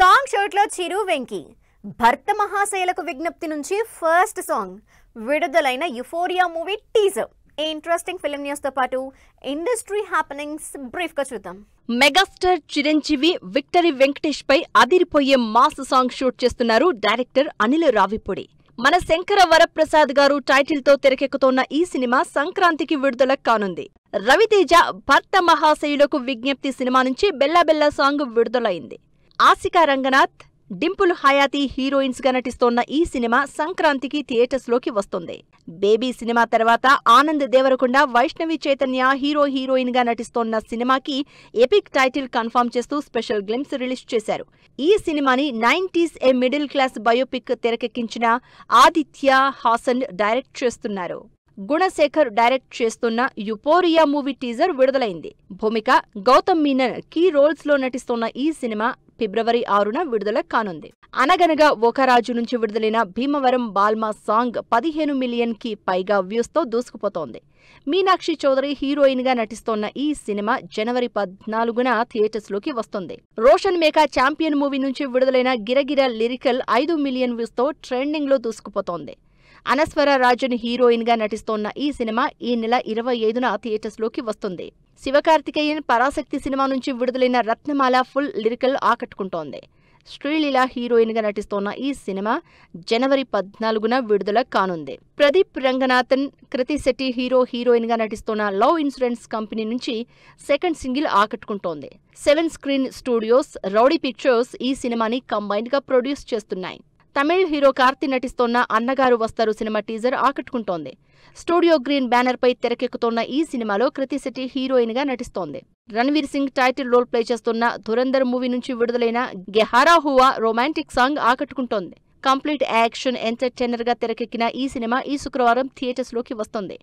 Song shirt లో చిరు వెంకి భర్త మహాశైలకు విజ్ఞప్తి నుంచి ఫస్ట్ సాంగ్ విడుదలైన euphoria movie teaser interesting film news తో పాటు ఇండస్ట్రీ హ్యాపెనింగ్స్ బ్రీఫ్ గా చూద్దాం. మెగాస్టార్ చిరంజీవి విక్టరీ వెంకటేష్ పై అదిరిపోయే మాస్ సాంగ్ షూట్ చేస్తున్నారు డైరెక్టర్ అనిల్ రావిపూడి. మన శంకర వరప్రసాద్ గారు టైటిల్ తో తెరకెక్కుతోన్న ఈ సినిమా సంక్రాంతికి విడుదల కానుంది. రవితేజ భర్త మహాశయులకు విజ్ఞప్తి సినిమా నుంచి బెల్లా బెల్లా సాంగ్ విడుదలైంది. ఆసికా రంగనాథ్, డింపుల్ హయాతి హీరోయిన్స్ గా నటిస్తోన్న ఈ సినిమా సంక్రాంతికి థియేటర్స్ లోకి వస్తుంది. బేబీ సినిమా తర్వాత ఆనంద్ దేవరకొండ, వైష్ణవి చైతన్య హీరోయిన్ గా నటిస్తోన్న సినిమాకి ఎపిక్ టైటిల్ కన్ఫర్మ్ చేస్తూ స్పెషల్ గ్లింప్స్ రిలీజ్ చేశారు. ఈ సినిమాని 90s a middle class biopic తెరకెక్కించిన ఆదిత్య హాసన్ డైరెక్ట్ చేస్తున్నారు. గుణశేఖర్ డైరెక్ట్ చేస్తున్న యుఫోరియా మూవీ టీజర్ విడుదలైంది. భూమిక, గౌతమ్ మీనన్ కీ రోల్స్ లో నటిస్తోన్న ఈ సినిమా ఫిబ్రవరి 6న విడుదల కానుంది. అనగనగా ఒక రాజు నుంచి విడుదలైన భీమవరం బాల్మా సాంగ్ 15 మిలియన్ కి పైగా వ్యూస్ తో దూసుకుపోతోంది. మీనాక్షి చౌదరి హీరోయిన్ గా నటిస్తోన్న ఈ సినిమా జనవరి 14న థియేటర్స్ లోకి వస్తుంది. రోషన్ మేకా ఛాంపియన్ మూవీ నుంచి విడుదలైన గిరగిర లిరికల్ 5 మిలియన్ వ్యూస్ తో ట్రెండింగ్ లో దూసుకుపోతోంది. అనస్వర రాజన్ హీరోయిన్ గా నటిస్తోన్న ఈ సినిమా ఈ నెల 25న థియేటర్స్ లోకి వస్తుంది. శివకార్తికేయన్ పరాశక్తి సినిమా నుంచి విడుదలైన రత్నమాల ఫుల్ లిరికల్ ఆకట్టుకుంటోంది. శ్రీలీల హీరోయిన్ గా నటిస్తోన్న ఈ సినిమా జనవరి 14న విడుదల కానుంది. ప్రదీప్ రంగనాథన్, కృతి శెట్టి హీరోయిన్ గా నటిస్తోన్న లవ్ ఇన్సూరెన్స్ కంపెనీ నుంచి సెకండ్ సింగిల్ ఆకట్టుకుంటోంది. 7 స్క్రీన్ స్టూడియోస్, రౌడీ పిక్చర్స్ ఈ సినిమాని కంబైన్డ్ గా ప్రొడ్యూస్ చేస్తున్నాయి. తమిళ్ హీరో కార్తీ నటిస్తోన్న అన్నగారు వస్తారు సినిమా టీజర్ ఆకట్టుకుంటోంది. స్టూడియో గ్రీన్ బ్యానర్ పై తెరకెక్కుతోన్న ఈ సినిమాలో కృతి శెట్టి హీరోయిన్ గా నటిస్తోంది. Ranveer Singh title role play చేస్తున్న ధురంధర్ మూవీ నుంచి విడుదలైన గెహారా హువా రొమాంటిక్ సాంగ్ ఆకట్టుకుంటోంది. కంప్లీట్ యాక్షన్ ఎంటర్టైనర్ గా తెరకెక్కిన ఈ సినిమా ఈ శుక్రవారం థియేటర్స్ లోకి వస్తుంది.